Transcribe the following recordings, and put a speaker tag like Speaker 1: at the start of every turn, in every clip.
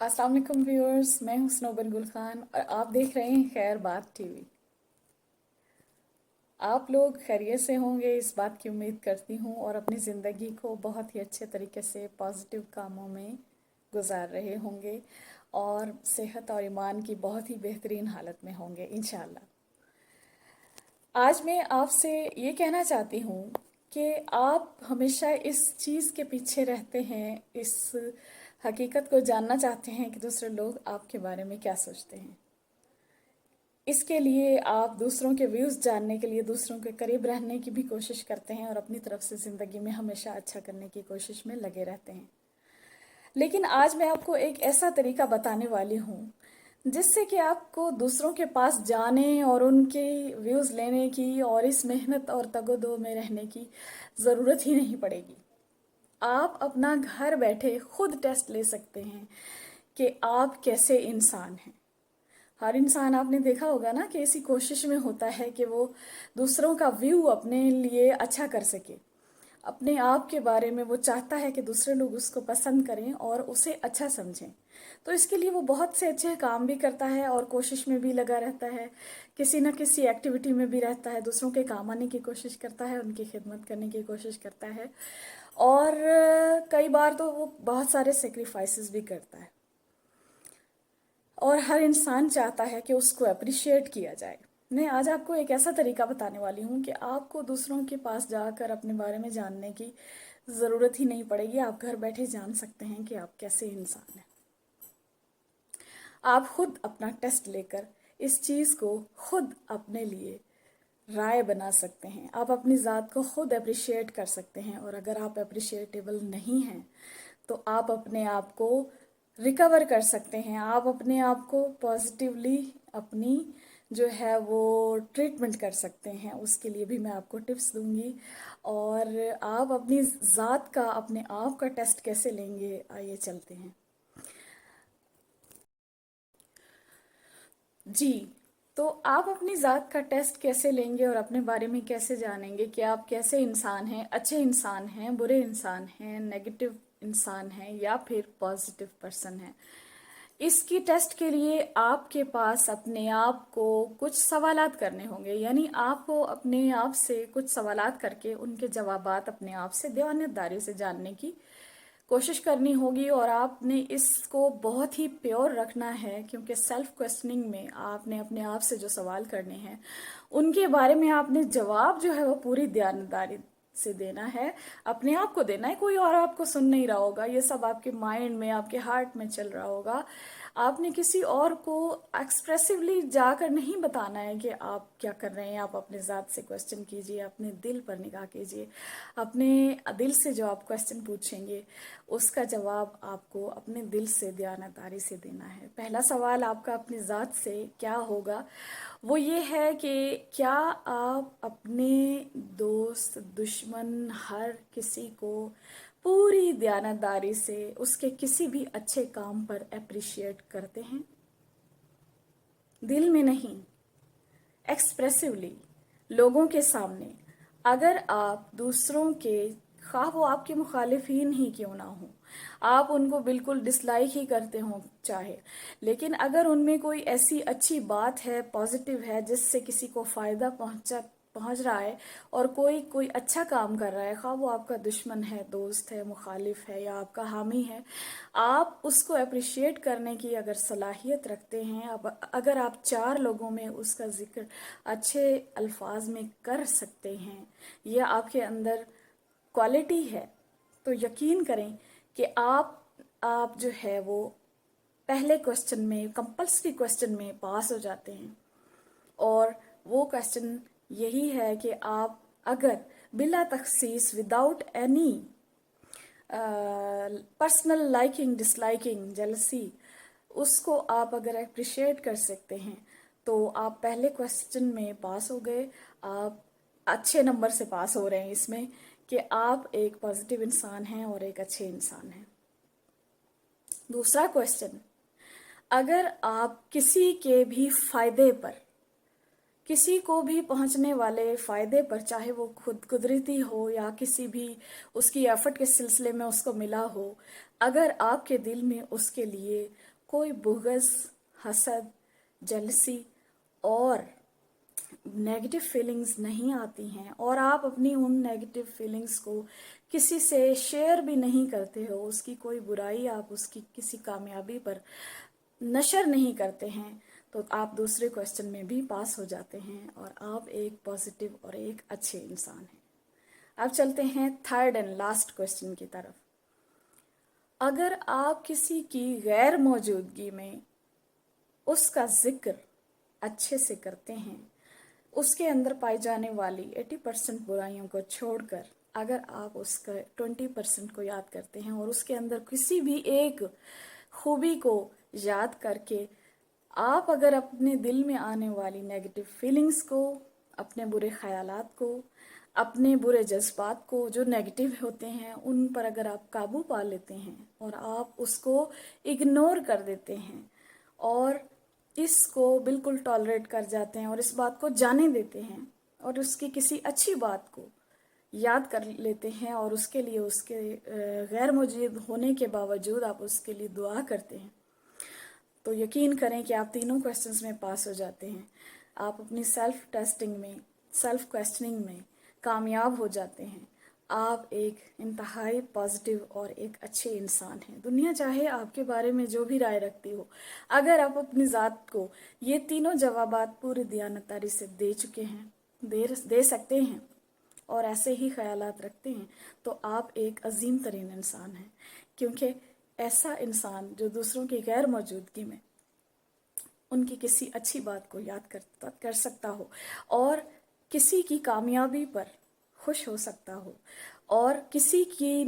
Speaker 1: अस्सलाम वालेकुम व्यूअर्स, मैं हूं स्नोबन गुल खान और आप देख रहे हैं खैर बात टीवी। आप लोग खैरियत से होंगे इस बात की उम्मीद करती हूं और अपनी ज़िंदगी को बहुत ही अच्छे तरीके से पॉजिटिव कामों में गुजार रहे होंगे और सेहत और ईमान की बहुत ही बेहतरीन हालत में होंगे इंशाल्लाह। आज मैं आपसे ये कहना चाहती हूँ कि आप हमेशा इस चीज़ के पीछे रहते हैं, इस हकीकत को जानना चाहते हैं कि दूसरे लोग आपके बारे में क्या सोचते हैं। इसके लिए आप दूसरों के व्यूज़ जानने के लिए दूसरों के करीब रहने की भी कोशिश करते हैं और अपनी तरफ से ज़िंदगी में हमेशा अच्छा करने की कोशिश में लगे रहते हैं। लेकिन आज मैं आपको एक ऐसा तरीका बताने वाली हूँ जिससे कि आपको दूसरों के पास जाने और उनके व्यूज़ लेने की और इस मेहनत और तगोदो में रहने की ज़रूरत ही नहीं पड़ेगी। आप अपना घर बैठे खुद टेस्ट ले सकते हैं कि आप कैसे इंसान हैं। हर इंसान आपने देखा होगा ना कि इसी कोशिश में होता है कि वो दूसरों का व्यू अपने लिए अच्छा कर सके। अपने आप के बारे में वो चाहता है कि दूसरे लोग उसको पसंद करें और उसे अच्छा समझें। तो इसके लिए वो बहुत से अच्छे काम भी करता है और कोशिश में भी लगा रहता है, किसी न किसी एक्टिविटी में भी रहता है, दूसरों के काम आने की कोशिश करता है, उनकी खिदमत करने की कोशिश करता है और कई बार तो वो बहुत सारे सेक्रीफाइसेस भी करता है। और हर इंसान चाहता है कि उसको अप्रिशिएट किया जाए। मैं आज आपको एक ऐसा तरीका बताने वाली हूँ कि आपको दूसरों के पास जाकर अपने बारे में जानने की ज़रूरत ही नहीं पड़ेगी। आप घर बैठे जान सकते हैं कि आप कैसे इंसान हैं। आप खुद अपना टेस्ट लेकर इस चीज़ को खुद अपने लिए राय बना सकते हैं। आप अपनी ज़ात को खुद अप्रिशिएट कर सकते हैं और अगर आप अप्रिशिएटेबल नहीं हैं तो आप अपने आप को रिकवर कर सकते हैं। आप अपने आप को पॉजिटिवली अपनी जो है वो ट्रीटमेंट कर सकते हैं। उसके लिए भी मैं आपको टिप्स दूंगी और आप अपनी ज़ात का अपने आप का टेस्ट कैसे लेंगे, आइए चलते हैं। जी, तो आप अपनी ज़ात का टेस्ट कैसे लेंगे और अपने बारे में कैसे जानेंगे कि आप कैसे इंसान हैं, अच्छे इंसान हैं, बुरे इंसान हैं, नेगेटिव इंसान हैं या फिर पॉजिटिव पर्सन हैं। इसकी टेस्ट के लिए आपके पास अपने आप को कुछ सवालात करने होंगे, यानी आपको अपने आप से कुछ सवालात करके उनके जवाबात अपने आप से दीवानतदारी से जानने की कोशिश करनी होगी और आपने इसको बहुत ही प्योर रखना है क्योंकि सेल्फ क्वेश्चनिंग में आपने अपने आप से जो सवाल करने हैं उनके बारे में आपने जवाब जो है वो पूरी दयानतदारी से देना है, अपने आप को देना है। कोई और आपको सुन नहीं रहा होगा, ये सब आपके माइंड में आपके हार्ट में चल रहा होगा। आपने किसी और को एक्सप्रेसिवली जाकर नहीं बताना है कि आप क्या कर रहे हैं। आप अपने ज़ात से क्वेश्चन कीजिए, अपने दिल पर निगाह कीजिए। अपने दिल से जो आप क्वेश्चन पूछेंगे उसका जवाब आपको अपने दिल से दयानतदारी से देना है। पहला सवाल आपका अपनी ज़ात से क्या होगा, वो ये है कि क्या आप अपने दोस्त, दुश्मन, हर किसी को पूरी दयानतदारी से उसके किसी भी अच्छे काम पर अप्रिशिएट करते हैं? दिल में नहीं, एक्सप्रेसिवली, लोगों के सामने। अगर आप दूसरों के, खा वो आपके मुखालिफिन ही क्यों ना हो, आप उनको बिल्कुल डिसलाइक ही करते हो चाहे, लेकिन अगर उनमें कोई ऐसी अच्छी बात है, पॉजिटिव है, जिससे किसी को फायदा पहुंच रहा है और कोई कोई अच्छा काम कर रहा है, खा वो आपका दुश्मन है, दोस्त है, मुखालिफ है या आपका हामी है, आप उसको अप्रिशिएट करने की अगर सलाहियत रखते हैं, अब अगर आप चार लोगों में उसका जिक्र अच्छे अल्फाज में कर सकते हैं, यह आपके अंदर क्वालिटी है, तो यकीन करें कि आप जो है वो पहले क्वेश्चन में, कंपल्सरी क्वेश्चन में पास हो जाते हैं। और वो क्वेश्चन यही है कि आप अगर बिला तखसीस, without any personal liking, disliking, jealousy, उसको आप अगर अप्रिशिएट कर सकते हैं तो आप पहले क्वेश्चन में पास हो गए। आप अच्छे नंबर से पास हो रहे हैं इसमें कि आप एक पॉजिटिव इंसान हैं और एक अच्छे इंसान हैं। दूसरा क्वेश्चन, अगर आप किसी के भी फायदे पर, किसी को भी पहुंचने वाले फायदे पर, चाहे वो खुद कुदरती हो या किसी भी उसकी एफर्ट के सिलसिले में उसको मिला हो, अगर आपके दिल में उसके लिए कोई बुग़्ज़, हसद, जेलसी और नेगेटिव फीलिंग्स नहीं आती हैं, और आप अपनी उन नेगेटिव फीलिंग्स को किसी से शेयर भी नहीं करते हो, उसकी कोई बुराई आप उसकी किसी कामयाबी पर नशर नहीं करते हैं, तो आप दूसरे क्वेश्चन में भी पास हो जाते हैं और आप एक पॉजिटिव और एक अच्छे इंसान हैं। अब चलते हैं थर्ड एंड लास्ट क्वेश्चन की तरफ। अगर आप किसी की गैर मौजूदगी में उसका जिक्र अच्छे से करते हैं, उसके अंदर पाई जाने वाली 80% बुराइयों को छोड़कर अगर आप उसका 20% को याद करते हैं और उसके अंदर किसी भी एक खूबी को याद करके आप अगर अपने दिल में आने वाली नेगेटिव फीलिंग्स को, अपने बुरे ख्यालात को, अपने बुरे जज्बात को जो नेगेटिव होते हैं उन पर अगर आप काबू पा लेते हैं और आप उसको इग्नोर कर देते हैं और इसको बिल्कुल टॉलरेट कर जाते हैं और इस बात को जाने देते हैं और उसकी किसी अच्छी बात को याद कर लेते हैं और उसके लिए उसके गैर मौजूद होने के बावजूद आप उसके लिए दुआ करते हैं, तो यकीन करें कि आप तीनों क्वेश्चंस में पास हो जाते हैं। आप अपनी सेल्फ टेस्टिंग में, सेल्फ क्वेश्चनिंग में कामयाब हो जाते हैं। आप एक इंतहाई पॉजिटिव और एक अच्छे इंसान हैं। दुनिया चाहे आपके बारे में जो भी राय रखती हो, अगर आप अपनी ज़ात को ये तीनों जवाबात पूरी दयानतदारी से दे चुके हैं, दे सकते हैं और ऐसे ही ख्यालात रखते हैं, तो आप एक अजीम तरीन इंसान हैं। क्योंकि ऐसा इंसान जो दूसरों की गैर मौजूदगी में उनकी किसी अच्छी बात को याद कर सकता हो और किसी की कामयाबी पर खुश हो सकता हो और किसी की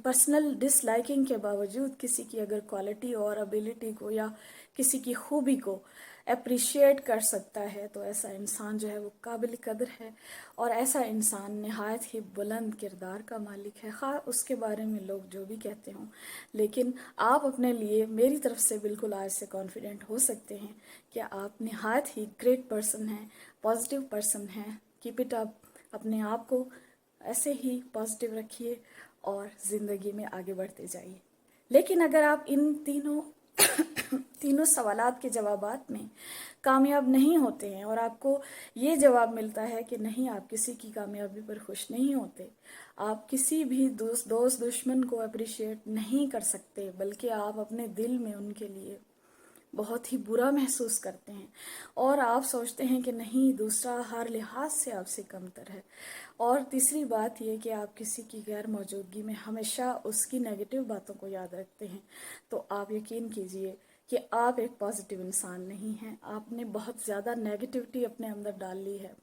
Speaker 1: पर्सनल डिसलाइकिंग के बावजूद किसी की अगर क्वालिटी और एबिलिटी को या किसी की खूबी को अप्रिशिएट कर सकता है, तो ऐसा इंसान जो है वो काबिल कदर है और ऐसा इंसान नहायत ही बुलंद किरदार का मालिक है, खा उसके बारे में लोग जो भी कहते हों। लेकिन आप अपने लिए मेरी तरफ से बिल्कुल आज से कॉन्फिडेंट हो सकते हैं कि आप नहायत ही ग्रेट पर्सन हैं, पॉजिटिव पर्सन हैं। Keep it up. अपने आप को ऐसे ही पॉजिटिव रखिए और ज़िंदगी में आगे बढ़ते जाइए। लेकिन अगर आप इन तीनों सवालात के जवाबात में कामयाब नहीं होते हैं और आपको ये जवाब मिलता है कि नहीं, आप किसी की कामयाबी पर खुश नहीं होते, आप किसी भी दोस्त दुश्मन को अप्रिशिएट नहीं कर सकते, बल्कि आप अपने दिल में उनके लिए बहुत ही बुरा महसूस करते हैं और आप सोचते हैं कि नहीं, दूसरा हर लिहाज से आपसे कमतर है, और तीसरी बात यह कि आप किसी की गैर मौजूदगी में हमेशा उसकी नेगेटिव बातों को याद रखते हैं, तो आप यकीन कीजिए कि आप एक पॉजिटिव इंसान नहीं हैं। आपने बहुत ज़्यादा नेगेटिविटी अपने अंदर डाल ली है।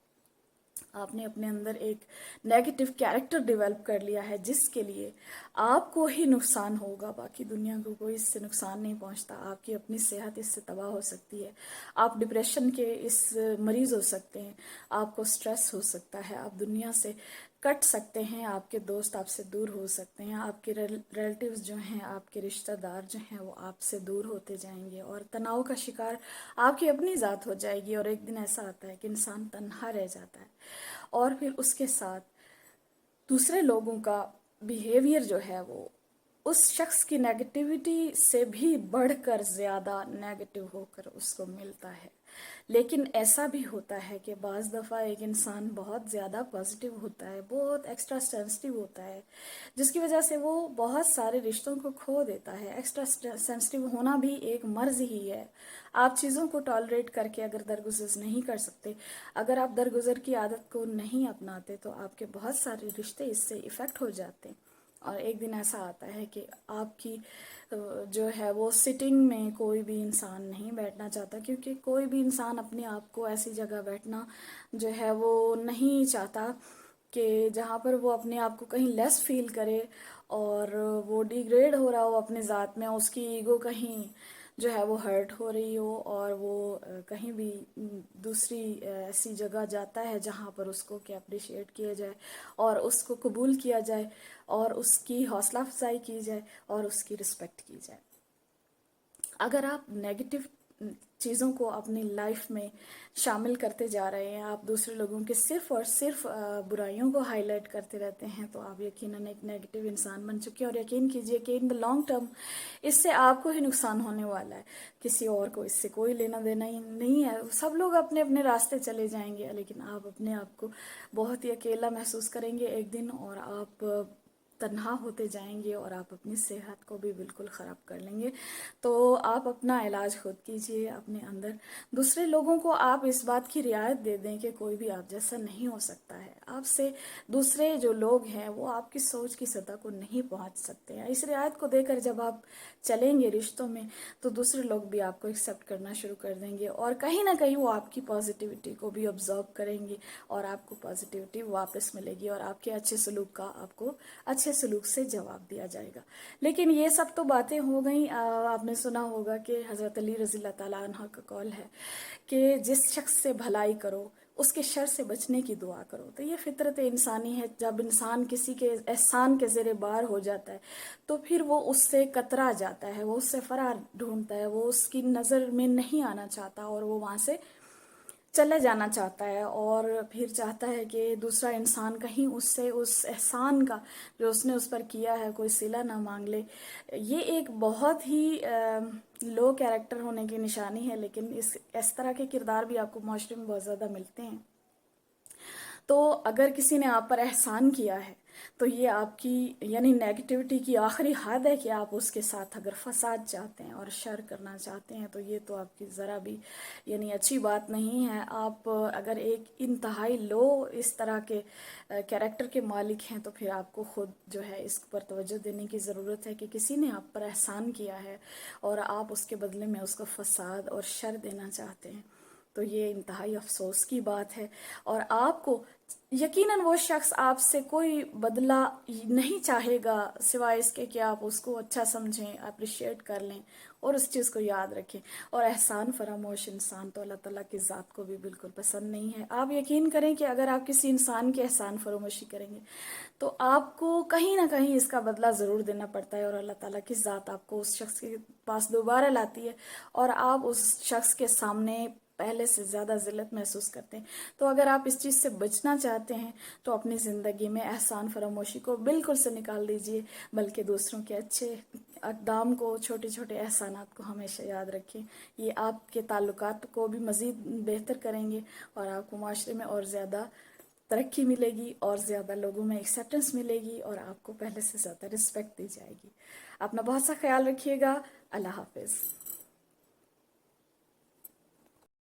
Speaker 1: आपने अपने अंदर एक नेगेटिव कैरेक्टर डेवलप कर लिया है जिसके लिए आपको ही नुकसान होगा, बाकी दुनिया को कोई इससे नुकसान नहीं पहुंचता। आपकी अपनी सेहत इससे तबाह हो सकती है, आप डिप्रेशन के इस मरीज़ हो सकते हैं, आपको स्ट्रेस हो सकता है, आप दुनिया से कट सकते हैं, आपके दोस्त आपसे दूर हो सकते हैं, आपके रिलेटिव्स जो हैं, आपके रिश्तेदार जो हैं वो आपसे दूर होते जाएंगे और तनाव का शिकार आपकी अपनी ज़ात हो जाएगी। और एक दिन ऐसा आता है कि इंसान तन्हा रह जाता है और फिर उसके साथ दूसरे लोगों का बिहेवियर जो है वो उस शख्स की नेगेटिविटी से भी बढ़कर ज़्यादा नेगेटिव होकर उसको मिलता है। लेकिन ऐसा भी होता है कि बाज़ दफ़ा एक इंसान बहुत ज़्यादा पॉजिटिव होता है, बहुत एक्स्ट्रा सेंसिटिव होता है, जिसकी वजह से वो बहुत सारे रिश्तों को खो देता है। एक्स्ट्रा सेंसिटिव होना भी एक मर्ज़ ही है। आप चीज़ों को टॉलरेट करके अगर दरगुजर नहीं कर सकते, अगर आप दरगुजर की आदत को नहीं अपनाते, तो आपके बहुत सारे रिश्ते इससे इफ़ेक्ट हो जाते हैं। और एक दिन ऐसा आता है कि आपकी जो है वो सिटिंग में कोई भी इंसान नहीं बैठना चाहता, क्योंकि कोई भी इंसान अपने आप को ऐसी जगह बैठना जो है वो नहीं चाहता कि जहाँ पर वो अपने आप को कहीं लेस फील करे और वो डिग्रेड हो रहा हो अपने ज़ात में, उसकी ईगो कहीं जो है वो हर्ट हो रही हो और वो कहीं भी दूसरी ऐसी जगह जाता है जहाँ पर उसको क्या अप्रिशिएट किया जाए और उसको कबूल किया जाए और उसकी हौसला अफजाई की जाए और उसकी रिस्पेक्ट की जाए। अगर आप नेगेटिव چیزوں کو اپنی لائف میں شامل کرتے جا رہے ہیں، آپ دوسرے لوگوں کے صرف اور صرف برائیوں کو ہائی لائٹ کرتے رہتے ہیں، تو آپ یقیناً ایک نیگیٹو انسان بن چکے ہیں۔ اور یقین کیجئے کہ ان دا لانگ ٹرم اس سے آپ کو ہی نقصان ہونے والا ہے، کسی اور کو اس سے کوئی لینا دینا ہی نہیں ہے۔ سب لوگ اپنے اپنے راستے چلے جائیں گے، لیکن آپ اپنے آپ کو بہت ہی اکیلا محسوس کریں گے ایک دن، اور آپ تنہا ہوتے جائیں گے، اور آپ اپنی صحت کو بھی بالکل خراب کر لیں گے۔ تو آپ اپنا علاج خود کیجئے اپنے اندر۔ دوسرے لوگوں کو آپ اس بات کی رعایت دے دیں کہ کوئی بھی آپ جیسا نہیں ہو سکتا ہے، آپ سے دوسرے جو لوگ ہیں وہ آپ کی سوچ کی سطح کو نہیں پہنچ سکتے ہیں۔ اس رعایت کو دے کر جب آپ چلیں گے رشتوں میں، تو دوسرے لوگ بھی آپ کو ایکسیپٹ کرنا شروع کر دیں گے، اور کہیں نہ کہیں وہ آپ کی پازیٹیوٹی کو بھی آبزرو کریں گے، اور آپ کو پازیٹیوٹی واپس ملے گی، اور آپ کے اچھے سلوک کا آپ کو اچھے سلوک سے جواب دیا جائے گا۔ لیکن یہ سب تو باتیں ہو گئیں۔ آپ نے سنا ہوگا کہ حضرت علی رضی اللہ تعالیٰ عنہ کا قول ہے کہ جس شخص سے بھلائی کرو اس کے شر سے بچنے کی دعا کرو۔ تو یہ فطرت انسانی ہے، جب انسان کسی کے احسان کے زیر بار ہو جاتا ہے تو پھر وہ اس سے کترا جاتا ہے، وہ اس سے فرار ڈھونڈتا ہے، وہ اس کی نظر میں نہیں آنا چاہتا، اور وہ وہاں سے چلے جانا چاہتا ہے، اور پھر چاہتا ہے کہ دوسرا انسان کہیں اس سے اس احسان کا جو اس نے اس پر کیا ہے کوئی صلہ نہ مانگ لے۔ یہ ایک بہت ہی لو کیریکٹر ہونے کی نشانی ہے، لیکن اس طرح کے کردار بھی آپ کو معاشرے میں بہت زیادہ ملتے ہیں۔ تو اگر کسی نے آپ پر احسان کیا ہے تو یہ آپ کی یعنی نیگیٹیوٹی کی آخری حد ہے کہ آپ اس کے ساتھ اگر فساد چاہتے ہیں اور شر کرنا چاہتے ہیں، تو یہ تو آپ کی ذرا بھی یعنی اچھی بات نہیں ہے۔ آپ اگر ایک انتہائی لو اس طرح کے کیریکٹر کے مالک ہیں تو پھر آپ کو خود جو ہے اس پر توجہ دینے کی ضرورت ہے کہ کسی نے آپ پر احسان کیا ہے اور آپ اس کے بدلے میں اس کو فساد اور شر دینا چاہتے ہیں، تو یہ انتہائی افسوس کی بات ہے۔ اور آپ کو یقیناً وہ شخص آپ سے کوئی بدلہ نہیں چاہے گا سوائے اس کے کہ آپ اس کو اچھا سمجھیں، اپریشیٹ کر لیں اور اس چیز کو یاد رکھیں۔ اور احسان فراموش انسان تو اللہ تعالیٰ کی ذات کو بھی بالکل پسند نہیں ہے۔ آپ یقین کریں کہ اگر آپ کسی انسان کے احسان فراموشی کریں گے تو آپ کو کہیں نہ کہیں اس کا بدلہ ضرور دینا پڑتا ہے، اور اللہ تعالیٰ کی ذات آپ کو اس شخص کے پاس دوبارہ لاتی ہے، اور آپ اس شخص کے سامنے پہلے سے زیادہ ذلت محسوس کرتے ہیں۔ تو اگر آپ اس چیز سے بچنا چاہتے ہیں تو اپنی زندگی میں احسان فراموشی کو بالکل سے نکال دیجئے، بلکہ دوسروں کے اچھے اقدام کو، چھوٹے چھوٹے احسانات کو ہمیشہ یاد رکھیں۔ یہ آپ کے تعلقات کو بھی مزید بہتر کریں گے، اور آپ کو معاشرے میں اور زیادہ ترقی ملے گی، اور زیادہ لوگوں میں ایکسیپٹنس ملے گی، اور آپ کو پہلے سے زیادہ رسپیکٹ دی جائے گی۔ اپنا بہت سا خیال رکھیے گا۔ اللہ حافظ۔